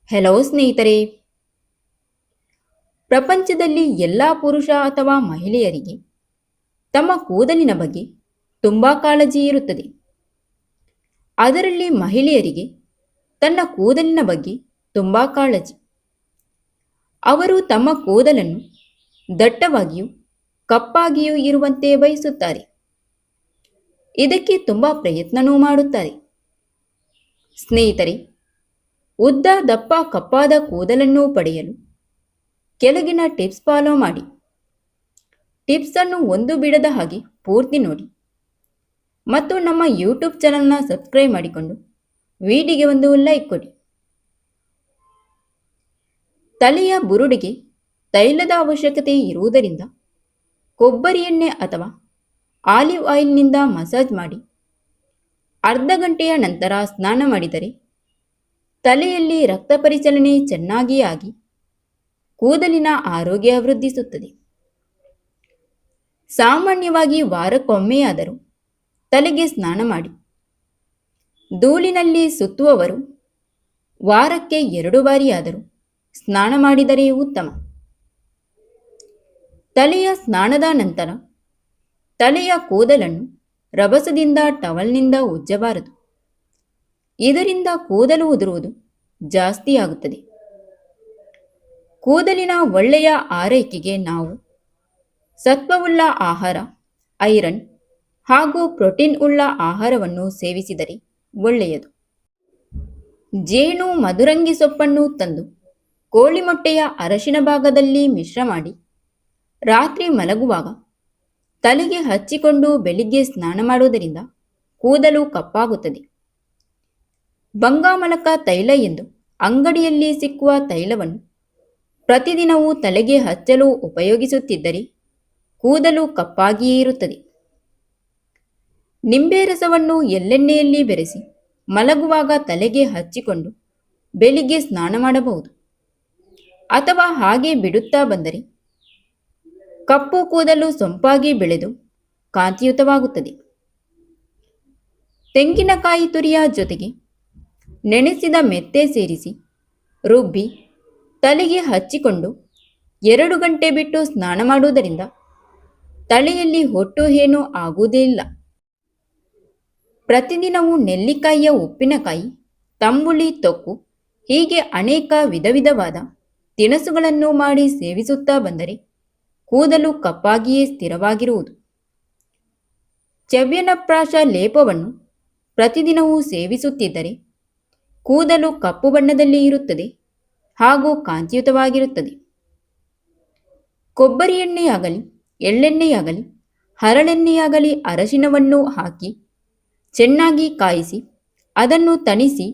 Hello ಸ್ನೇಹಿತರೆ. ಪ್ರಪಂಚದಲ್ಲಿ ಎಲ್ಲ ಪುರುಷ ಅಥವಾ ಮಹಿಳೆಯರಿಗೆ ತಮ್ಮ ಕೂದಲಿನ ಬಗ್ಗೆ ತುಂಬ ಕಾಳಜಿ ಇರುತ್ತದೆ. ಅದರಲ್ಲಿ ಮಹಿಳೆಯರಿಗೆ ತನ್ನ ಕೂದಲಿನ ಬಗ್ಗೆ ತುಂಬ ಕಾಳಜಿ. ಅವರು ತಮ್ಮ ಕೂದಲನ್ನು ದಟ್ಟವಾಗಿಯೂ ಕಪ್ಪಾಗಿಯೂ ಇರುವಂತೆ ಬಯಸುತ್ತಾರೆ. ಇದಕ್ಕೆ ತುಂಬ ಪ್ರಯತ್ನವೂ ಮಾಡುತ್ತಾರೆ. ಸ್ನೇಹಿತರೆ, ಉದ್ದ ದಪ್ಪ ಕಪ್ಪಾದ ಕೂದಲನ್ನು ಪಡೆಯಲು ಕೆಳಗಿನ ಟಿಪ್ಸ್ ಫಾಲೋ ಮಾಡಿ. ಟಿಪ್ಸನ್ನು ಒಂದು ಬಿಡದ ಹಾಗೆ ಪೂರ್ತಿ ನೋಡಿ ಮತ್ತು ನಮ್ಮ ಯೂಟ್ಯೂಬ್ ಚಾನಲ್ನ ಸಬ್ಸ್ಕ್ರೈಬ್ ಮಾಡಿಕೊಂಡು ವಿಡಿಯೋಗೆ ಒಂದು ಲೈಕ್ ಕೊಡಿ. ತಲೆಯ ಬುರುಡೆಗೆ ತೈಲದ ಅವಶ್ಯಕತೆ ಇರುವುದರಿಂದ ಕೊಬ್ಬರಿ ಎಣ್ಣೆ ಅಥವಾ ಆಲಿವ್ ಆಯಿಲ್ನಿಂದ ಮಸಾಜ್ ಮಾಡಿ ಅರ್ಧ ಗಂಟೆಯ ನಂತರ ಸ್ನಾನ ಮಾಡಿದರೆ ತಲೆಯಲ್ಲಿ ರಕ್ತ ಪರಿಚಲನೆ ಚೆನ್ನಾಗಿ ಆಗಿ ಕೂದಲಿನ ಆರೋಗ್ಯ ವೃದ್ಧಿಸುತ್ತದೆ. ಸಾಮಾನ್ಯವಾಗಿ ವಾರಕ್ಕೊಮ್ಮೆಯಾದರೂ ತಲೆಗೆ ಸ್ನಾನ ಮಾಡಿ. ಧೂಳಿನಲ್ಲಿ ಸುತ್ತುವವರು ವಾರಕ್ಕೆ 2 ಬಾರಿಯಾದರೂ ಸ್ನಾನ ಮಾಡಿದರೆ ಉತ್ತಮ. ತಲೆಯ ಸ್ನಾನದ ನಂತರ ತಲೆಯ ಕೂದಲನ್ನು ರಭಸದಿಂದ ಟವಲ್ನಿಂದ ಉಜ್ಜಬಾರದು. ಇದರಿಂದ ಕೂದಲು ಉದುರುವುದು ಜಾಸ್ತಿಯಾಗುತ್ತದೆ. ಕೂದಲಿನ ಒಳ್ಳೆಯ ಆರೈಕೆಗೆ ನಾವು ಸತ್ವವುಳ್ಳ ಆಹಾರ, ಐರನ್ ಹಾಗೂ ಪ್ರೋಟೀನ್ ಉಳ್ಳ ಆಹಾರವನ್ನು ಸೇವಿಸಿದರೆ ಒಳ್ಳೆಯದು. ಜೇನು ಮಧುರಂಗಿ ಸೊಪ್ಪನ್ನು ತಂದು ಕೋಳಿ ಮೊಟ್ಟೆಯ ಅರಶಿನ ಭಾಗದಲ್ಲಿ ಮಿಶ್ರ ಮಾಡಿ ರಾತ್ರಿ ಮಲಗುವಾಗ ತಲೆಗೆ ಹಚ್ಚಿಕೊಂಡು ಬೆಳಿಗ್ಗೆ ಸ್ನಾನ ಮಾಡುವುದರಿಂದ ಕೂದಲು ಕಪ್ಪಾಗುತ್ತದೆ. ಬಂಗಾಮಲಕ ತೈಲ ಎಂದು ಅಂಗಡಿಯಲ್ಲಿ ಸಿಕ್ಕುವ ತೈಲವನ್ನು ಪ್ರತಿದಿನವೂ ತಲೆಗೆ ಹಚ್ಚಲು ಉಪಯೋಗಿಸುತ್ತಿದ್ದರೆ ಕೂದಲು ಕಪ್ಪಾಗಿಯೇ ಇರುತ್ತದೆ. ನಿಂಬೆ ರಸವನ್ನು ಎಳ್ಳೆಣ್ಣೆಯಲ್ಲಿ ಬೆರೆಸಿ ಮಲಗುವಾಗ ತಲೆಗೆ ಹಚ್ಚಿಕೊಂಡು ಬೆಳಿಗ್ಗೆ ಸ್ನಾನ ಮಾಡಬಹುದು. ಅಥವಾ ಹಾಗೆ ಬಿಡುತ್ತಾ ಬಂದರೆ ಕಪ್ಪು ಕೂದಲು ಸೊಂಪಾಗಿ ಬೆಳೆದು ಕಾಂತಿಯುತವಾಗುತ್ತದೆ. ತೆಂಗಿನಕಾಯಿ ತುರಿಯ ಜೊತೆಗೆ ನೆನೆಸಿದ ಮೆತ್ತೆ ಸೇರಿಸಿ ರುಬ್ಬಿ ತಲೆಗೆ ಹಚ್ಚಿಕೊಂಡು 2 ಗಂಟೆ ಬಿಟ್ಟು ಸ್ನಾನ ಮಾಡುವುದರಿಂದ ತಲೆಯಲ್ಲಿ ಹೊಟ್ಟು ಏನೂ ಆಗುವುದೇ ಇಲ್ಲ. ಪ್ರತಿದಿನವೂ ನೆಲ್ಲಿಕಾಯಿಯ ಉಪ್ಪಿನಕಾಯಿ, ತಂಬುಳಿ ತೊಕ್ಕು ಹೀಗೆ ಅನೇಕ ವಿಧವಾದ ತಿನಿಸುಗಳನ್ನು ಮಾಡಿ ಸೇವಿಸುತ್ತಾ ಬಂದರೆ ಕೂದಲು ಕಪ್ಪಾಗಿಯೇ ಸ್ಥಿರವಾಗಿರುವುದು. ಚ್ಯವನಪ್ರಾಶ ಲೇಪವನ್ನು ಪ್ರತಿದಿನವೂ ಸೇವಿಸುತ್ತಿದ್ದರೆ ಕೂದಲು ಕಪ್ಪು ಬಣ್ಣದಲ್ಲಿ ಇರುತ್ತದೆ ಹಾಗೂ ಕಾಂತಿಯುತವಾಗಿರುತ್ತದೆ. ಕೊಬ್ಬರಿ ಎಣ್ಣೆಯಾಗಲಿ, ಎಳ್ಳೆಣ್ಣೆಯಾಗಲಿ, ಹರಳೆಣ್ಣೆಯಾಗಲಿ ಅರಶಿನವನ್ನು ಹಾಕಿ ಚೆನ್ನಾಗಿ ಕಾಯಿಸಿ ಅದನ್ನು ತಣಿಸಿ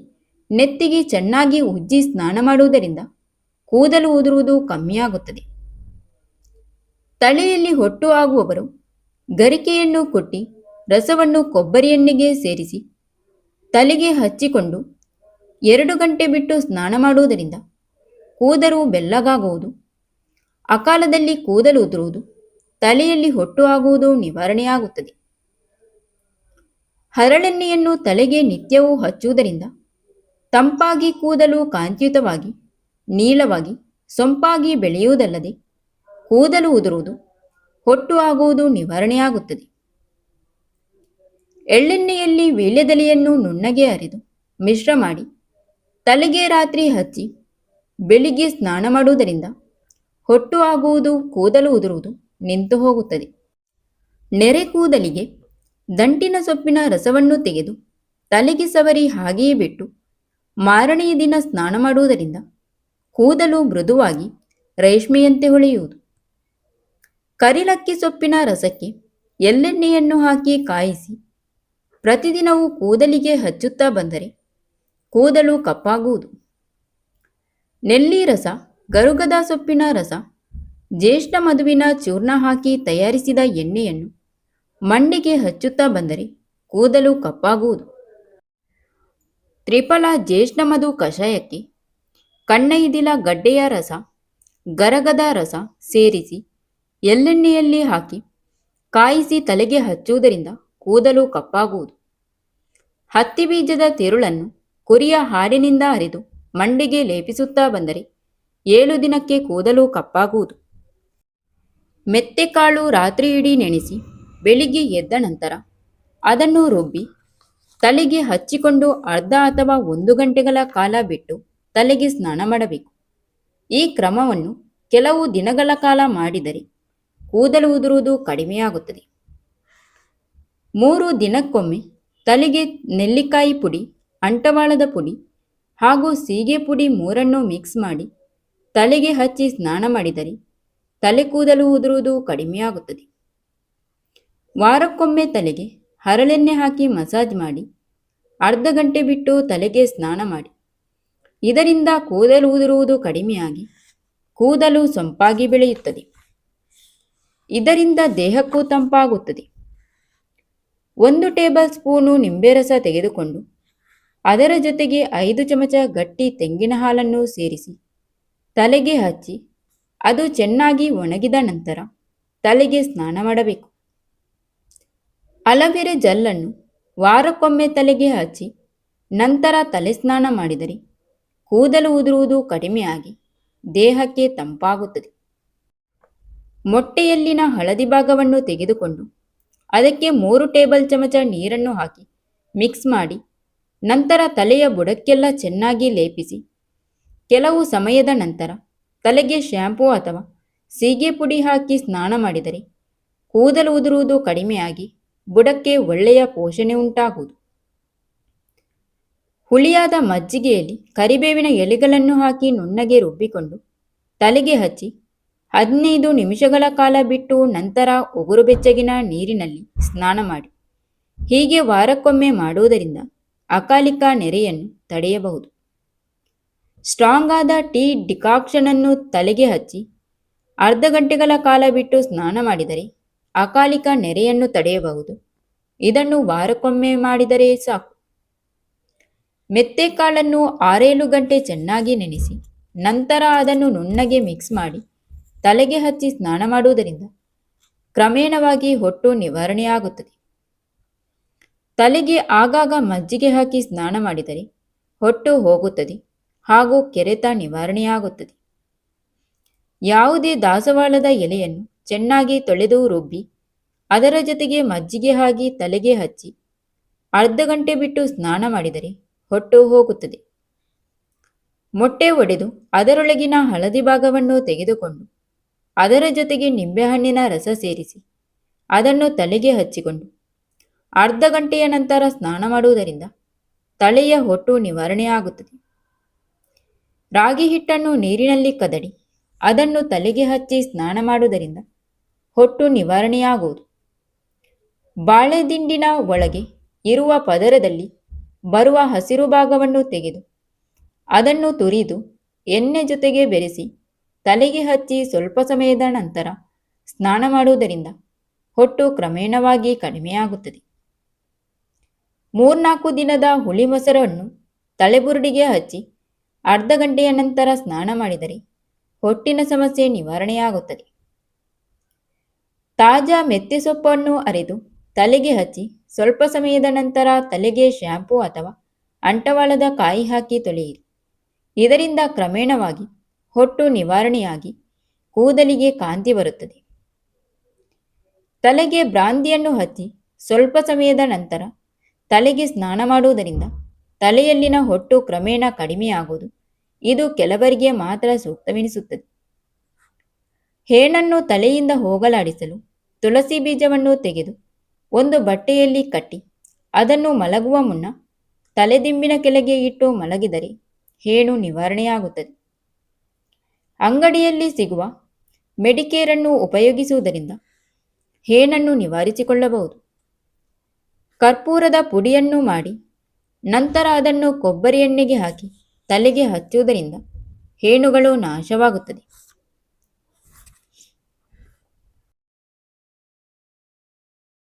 ನೆತ್ತಿಗೆ ಚೆನ್ನಾಗಿ ಉಜ್ಜಿ ಸ್ನಾನ ಮಾಡುವುದರಿಂದ ಕೂದಲು ಉದುರುವುದು ಕಮ್ಮಿಯಾಗುತ್ತದೆ. ತಲೆಯಲ್ಲಿ ಹೊಟ್ಟು ಆಗುವವರು ಗರಿಕೆಯನ್ನು ಕುಟ್ಟಿ ರಸವನ್ನು ಕೊಬ್ಬರಿ ಎಣ್ಣೆಗೆ ಸೇರಿಸಿ ತಲೆಗೆ ಹಚ್ಚಿಕೊಂಡು 2 ಗಂಟೆ ಬಿಟ್ಟು ಸ್ನಾನ ಮಾಡುವುದರಿಂದ ಕೂದಲು ಬೆಳ್ಳಗಾಗುವುದು, ಅಕಾಲದಲ್ಲಿ ಕೂದಲು ಉದುರುವುದು, ತಲೆಯಲ್ಲಿ ಹೊಟ್ಟು ಆಗುವುದು ನಿವಾರಣೆಯಾಗುತ್ತದೆ. ಹರಳೆಣ್ಣೆಯನ್ನು ತಲೆಗೆ ನಿತ್ಯವೂ ಹಚ್ಚುವುದರಿಂದ ತಂಪಾಗಿ ಕೂದಲು ಕಾಂತಿಯುತವಾಗಿ, ನೀಳವಾಗಿ, ಸೊಂಪಾಗಿ ಬೆಳೆಯುವುದಲ್ಲದೆ ಕೂದಲು ಉದುರುವುದು, ಹೊಟ್ಟು ಆಗುವುದು ನಿವಾರಣೆಯಾಗುತ್ತದೆ. ಎಳ್ಳೆಣ್ಣೆಯಲ್ಲಿ ವೀಳ್ಯದೆಲೆಯನ್ನು ನುಣ್ಣಗೆ ಅರೆದು ಮಿಶ್ರ ಮಾಡಿ ತಲೆಗೆ ರಾತ್ರಿ ಹಚ್ಚಿ ಬೆಳಿಗ್ಗೆ ಸ್ನಾನ ಮಾಡುವುದರಿಂದ ಹೊಟ್ಟು ಆಗುವುದು, ಕೂದಲು ಉದುರುವುದು ನಿಂತು ಹೋಗುತ್ತದೆ. ನೆರೆ ಕೂದಲಿಗೆ ದಂಟಿನ ಸೊಪ್ಪಿನ ರಸವನ್ನು ತೆಗೆದು ತಲೆಗೆ ಸವರಿ ಹಾಗೆಯೇ ಬಿಟ್ಟು ಮಾರನೆಯ ದಿನ ಸ್ನಾನ ಮಾಡುವುದರಿಂದ ಕೂದಲು ಮೃದುವಾಗಿ ರೇಷ್ಮೆಯಂತೆ ಹೊಳೆಯುವುದು. ಕರಿಲಕ್ಕಿ ಸೊಪ್ಪಿನ ರಸಕ್ಕೆ ಎಳ್ಳೆಣ್ಣೆಯನ್ನು ಹಾಕಿ ಕಾಯಿಸಿ ಪ್ರತಿದಿನವೂ ಕೂದಲಿಗೆ ಹಚ್ಚುತ್ತಾ ಬಂದರೆ ಕೂದಲು ಕಪ್ಪಾಗುವುದು. ನೆಲ್ಲಿ ರಸ, ಗರುಗದ ಸೊಪ್ಪಿನ ರಸ, ಜ್ಯೇಷ್ಠ ಮಧುವಿನ ಚೂರ್ಣ ಹಾಕಿ ತಯಾರಿಸಿದ ಎಣ್ಣೆಯನ್ನು ಮಂಡಿಗೆ ಹಚ್ಚುತ್ತಾ ಬಂದರೆ ಕೂದಲು ಕಪ್ಪಾಗುವುದು. ತ್ರಿಫಲ ಜ್ಯೇಷ್ಠ ಮಧು ಕಷಾಯಕ್ಕೆ ಕಣ್ಣೈದಿಲ ಗಡ್ಡೆಯ ರಸ, ಗರಗದ ರಸ ಸೇರಿಸಿ ಎಳ್ಳೆಣ್ಣೆಯಲ್ಲಿ ಹಾಕಿ ಕಾಯಿಸಿ ತಲೆಗೆ ಹಚ್ಚುವುದರಿಂದ ಕೂದಲು ಕಪ್ಪಾಗುವುದು. ಹತ್ತಿ ಬೀಜದ ತಿರುಳನ್ನು ಕುರಿಯ ಹಾಡಿನಿಂದ ಅರೆದು ಮಂಡಿಗೆ ಲೇಪಿಸುತ್ತಾ ಬಂದರೆ 7 ದಿನಕ್ಕೆ ಕೂದಲು ಕಪ್ಪಾಗುವುದು. ಮೆತ್ತೆಕಾಳು ರಾತ್ರಿ ಇಡೀ ನೆನೆಸಿ ಬೆಳಿಗ್ಗೆ ಎದ್ದ ನಂತರ ಅದನ್ನು ರುಬ್ಬಿ ತಲೆಗೆ ಹಚ್ಚಿಕೊಂಡು ಅರ್ಧ ಅಥವಾ 1 ಗಂಟೆಗಳ ಕಾಲ ಬಿಟ್ಟು ತಲೆಗೆ ಸ್ನಾನ ಮಾಡಬೇಕು. ಈ ಕ್ರಮವನ್ನು ಕೆಲವು ದಿನಗಳ ಕಾಲ ಮಾಡಿದರೆ ಕೂದಲು ಉದುರುವುದು ಕಡಿಮೆಯಾಗುತ್ತದೆ. 3 ದಿನಕ್ಕೊಮ್ಮೆ ತಲೆಗೆ ನೆಲ್ಲಿಕಾಯಿ ಪುಡಿ, ಅಂಟವಾಳದ ಪುಡಿ ಹಾಗೂ ಸೀಗೆ ಪುಡಿ ಮೂರನ್ನು ಮಿಕ್ಸ್ ಮಾಡಿ ತಲೆಗೆ ಹಚ್ಚಿ ಸ್ನಾನ ಮಾಡಿದರೆ ತಲೆ ಕೂದಲು ಉದುರುವುದು ಕಡಿಮೆಯಾಗುತ್ತದೆ. ವಾರಕ್ಕೊಮ್ಮೆ ತಲೆಗೆ ಹರಳೆಣ್ಣೆ ಹಾಕಿ ಮಸಾಜ್ ಮಾಡಿ ಅರ್ಧ ಗಂಟೆ ಬಿಟ್ಟು ತಲೆಗೆ ಸ್ನಾನ ಮಾಡಿ. ಇದರಿಂದ ಕೂದಲು ಉದುರುವುದು ಕಡಿಮೆಯಾಗಿ ಕೂದಲು ಸೊಂಪಾಗಿ ಬೆಳೆಯುತ್ತದೆ. ಇದರಿಂದ ದೇಹಕ್ಕೂ ತಂಪಾಗುತ್ತದೆ. 1 ಟೇಬಲ್ ಸ್ಪೂನು ನಿಂಬೆ ರಸ ತೆಗೆದುಕೊಂಡು ಅದರ ಜೊತೆಗೆ 5 ಚಮಚ ಗಟ್ಟಿ ತೆಂಗಿನ ಹಾಲನ್ನು ಸೇರಿಸಿ ತಲೆಗೆ ಹಚ್ಚಿ ಅದು ಚೆನ್ನಾಗಿ ಒಣಗಿದ ನಂತರ ತಲೆಗೆ ಸ್ನಾನ ಮಾಡಬೇಕು. ಅಲವೆರೆ ಜೆಲ್ಲನ್ನು ವಾರಕ್ಕೊಮ್ಮೆ ತಲೆಗೆ ಹಚ್ಚಿ ನಂತರ ತಲೆ ಸ್ನಾನ ಮಾಡಿದರೆ ಕೂದಲು ಉದುರುವುದು ಕಡಿಮೆಯಾಗಿ ದೇಹಕ್ಕೆ ತಂಪಾಗುತ್ತದೆ. ಮೊಟ್ಟೆಯಲ್ಲಿನ ಹಳದಿ ಭಾಗವನ್ನು ತೆಗೆದುಕೊಂಡು ಅದಕ್ಕೆ 3 ಟೇಬಲ್ ಚಮಚ ನೀರನ್ನು ಹಾಕಿ ಮಿಕ್ಸ್ ಮಾಡಿ ನಂತರ ತಲೆಯ ಬುಡಕ್ಕೆಲ್ಲ ಚೆನ್ನಾಗಿ ಲೇಪಿಸಿ ಕೆಲವು ಸಮಯದ ನಂತರ ತಲೆಗೆ ಶ್ಯಾಂಪೂ ಅಥವಾ ಸೀಗೆ ಪುಡಿ ಹಾಕಿ ಸ್ನಾನ ಮಾಡಿದರೆ ಕೂದಲು ಉದುರುವುದು ಕಡಿಮೆಯಾಗಿ ಬುಡಕ್ಕೆ ಒಳ್ಳೆಯ ಪೋಷಣೆ ಉಂಟಾಗುವುದು. ಹುಳಿಯಾದ ಮಜ್ಜಿಗೆಯಲ್ಲಿ ಕರಿಬೇವಿನ ಎಲೆಗಳನ್ನು ಹಾಕಿ ನುಣ್ಣಗೆ ರುಬ್ಬಿಕೊಂಡು ತಲೆಗೆ ಹಚ್ಚಿ 15 ನಿಮಿಷಗಳ ಕಾಲ ಬಿಟ್ಟು ನಂತರ ಉಗುರು ಬೆಚ್ಚಗಿನ ನೀರಿನಲ್ಲಿ ಸ್ನಾನ ಮಾಡಿ. ಹೀಗೆ ವಾರಕ್ಕೊಮ್ಮೆ ಮಾಡುವುದರಿಂದ ಅಕಾಲಿಕ ನೆರೆಯನ್ನು ತಡೆಯಬಹುದು. ಸ್ಟ್ರಾಂಗ್ ಆದ ಟೀ ಡಿಕಾಕ್ಷನ್ ಅನ್ನು ತಲೆಗೆ ಹಚ್ಚಿ ಅರ್ಧ ಗಂಟೆಗಳ ಕಾಲ ಬಿಟ್ಟು ಸ್ನಾನ ಮಾಡಿದರೆ ಅಕಾಲಿಕ ನೆರೆಯನ್ನು ತಡೆಯಬಹುದು. ಇದನ್ನು ವಾರಕ್ಕೊಮ್ಮೆ ಮಾಡಿದರೆ ಸಾಕು. ಮೆತ್ತೆಕಾಳನ್ನು 6-7 ಗಂಟೆ ಚೆನ್ನಾಗಿ ನೆನೆಸಿ ನಂತರ ಅದನ್ನು ನುಣ್ಣಗೆ ಮಿಕ್ಸ್ ಮಾಡಿ ತಲೆಗೆ ಹಚ್ಚಿ ಸ್ನಾನ ಮಾಡುವುದರಿಂದ ಕ್ರಮೇಣವಾಗಿ ಹೊಟ್ಟು ನಿವಾರಣೆಯಾಗುತ್ತದೆ. ತಲೆಗೆ ಆಗಾಗ ಮಜ್ಜಿಗೆ ಹಾಕಿ ಸ್ನಾನ ಮಾಡಿದರೆ ಹೊಟ್ಟು ಹೋಗುತ್ತದೆ ಹಾಗೂ ಕೆರೆತ ನಿವಾರಣೆಯಾಗುತ್ತದೆ. ಯಾವುದೇ ದಾಸವಾಳದ ಎಲೆಯನ್ನು ಚೆನ್ನಾಗಿ ತೊಳೆದು ರುಬ್ಬಿ ಅದರ ಜೊತೆಗೆ ಮಜ್ಜಿಗೆ ಹಾಕಿ ತಲೆಗೆ ಹಚ್ಚಿ ಅರ್ಧ ಗಂಟೆ ಬಿಟ್ಟು ಸ್ನಾನ ಮಾಡಿದರೆ ಹೊಟ್ಟು ಹೋಗುತ್ತದೆ. ಮೊಟ್ಟೆ ಒಡೆದು ಅದರೊಳಗಿನ ಹಳದಿ ಭಾಗವನ್ನು ತೆಗೆದುಕೊಂಡು ಅದರ ಜೊತೆಗೆ ನಿಂಬೆಹಣ್ಣಿನ ರಸ ಸೇರಿಸಿ ಅದನ್ನು ತಲೆಗೆ ಹಚ್ಚಿಕೊಂಡು ಅರ್ಧ ಗಂಟೆಯ ನಂತರ ಸ್ನಾನ ಮಾಡುವುದರಿಂದ ತಲೆಯ ಹೊಟ್ಟು ನಿವಾರಣೆಯಾಗುತ್ತದೆ. ರಾಗಿ ಹಿಟ್ಟನ್ನು ನೀರಿನಲ್ಲಿ ಕದಡಿ ಅದನ್ನು ತಲೆಗೆ ಹಚ್ಚಿ ಸ್ನಾನ ಮಾಡುವುದರಿಂದ ಹೊಟ್ಟು ನಿವಾರಣೆಯಾಗುವುದು. ಬಾಳೆದಿಂಡಿನ ಒಳಗೆ ಇರುವ ಪದರದಲ್ಲಿ ಬರುವ ಹಸಿರು ಭಾಗವನ್ನು ತೆಗೆದು ಅದನ್ನು ತುರಿದು ಎಣ್ಣೆ ಜೊತೆಗೆ ಬೆರೆಸಿ ತಲೆಗೆ ಹಚ್ಚಿ ಸ್ವಲ್ಪ ಸಮಯದ ನಂತರ ಸ್ನಾನ ಮಾಡುವುದರಿಂದ ಹೊಟ್ಟು ಕ್ರಮೇಣವಾಗಿ ಕಡಿಮೆಯಾಗುತ್ತದೆ. 3-4 ದಿನದ ಹುಳಿ ಮೊಸರನ್ನು ತಲೆಬುರುಡಿಗೆ ಹಚ್ಚಿ ಅರ್ಧ ಗಂಟೆಯ ನಂತರ ಸ್ನಾನ ಮಾಡಿದರೆ ಹೊಟ್ಟಿನ ಸಮಸ್ಯೆ ನಿವಾರಣೆಯಾಗುತ್ತದೆ. ತಾಜಾ ಮೆಂತ್ಯೆ ಸೊಪ್ಪನ್ನು ಅರೆದು ತಲೆಗೆ ಹಚ್ಚಿ ಸ್ವಲ್ಪ ಸಮಯದ ನಂತರ ತಲೆಗೆ ಶ್ಯಾಂಪೂ ಅಥವಾ ಅಂಟವಾಳದ ಕಾಯಿ ಹಾಕಿ ತೊಳೆಯಿರಿ. ಇದರಿಂದ ಕ್ರಮೇಣವಾಗಿ ಹೊಟ್ಟು ನಿವಾರಣೆಯಾಗಿ ಕೂದಲಿಗೆ ಕಾಂತಿ ಬರುತ್ತದೆ. ತಲೆಗೆ ಬ್ರಾಂದಿಯನ್ನು ಹಚ್ಚಿ ಸ್ವಲ್ಪ ಸಮಯದ ನಂತರ ತಲೆಗೆ ಸ್ನಾನ ಮಾಡುವುದರಿಂದ ತಲೆಯಲ್ಲಿನ ಹೊಟ್ಟು ಕ್ರಮೇಣ ಕಡಿಮೆಯಾಗುವುದು. ಇದು ಕೆಲವರಿಗೆ ಮಾತ್ರ ಸೂಕ್ತವೆನಿಸುತ್ತದೆ. ಹೇನನ್ನು ತಲೆಯಿಂದ ಹೋಗಲಾಡಿಸಲು ತುಳಸಿ ಬೀಜವನ್ನು ತೆಗೆದು ಒಂದು ಬಟ್ಟೆಯಲ್ಲಿ ಕಟ್ಟಿ ಅದನ್ನು ಮಲಗುವ ಮುನ್ನ ತಲೆದಿಂಬಿನ ಕೆಳಗೆ ಇಟ್ಟು ಮಲಗಿದರೆ ಹೇನು ನಿವಾರಣೆಯಾಗುತ್ತದೆ. ಅಂಗಡಿಯಲ್ಲಿ ಸಿಗುವ ಮೆಡಿಕೇರನ್ನು ಉಪಯೋಗಿಸುವುದರಿಂದ ಹೇನನ್ನು ನಿವಾರಿಸಿಕೊಳ್ಳಬಹುದು. ಕರ್ಪೂರದ ಪುಡಿಯನ್ನು ಮಾಡಿ ನಂತರ ಅದನ್ನು ಕೊಬ್ಬರಿ ಎಣ್ಣೆಗೆ ಹಾಕಿ ತಲೆಗೆ ಹಚ್ಚುವುದರಿಂದ ಹೇನುಗಳು ನಾಶವಾಗುತ್ತದೆ.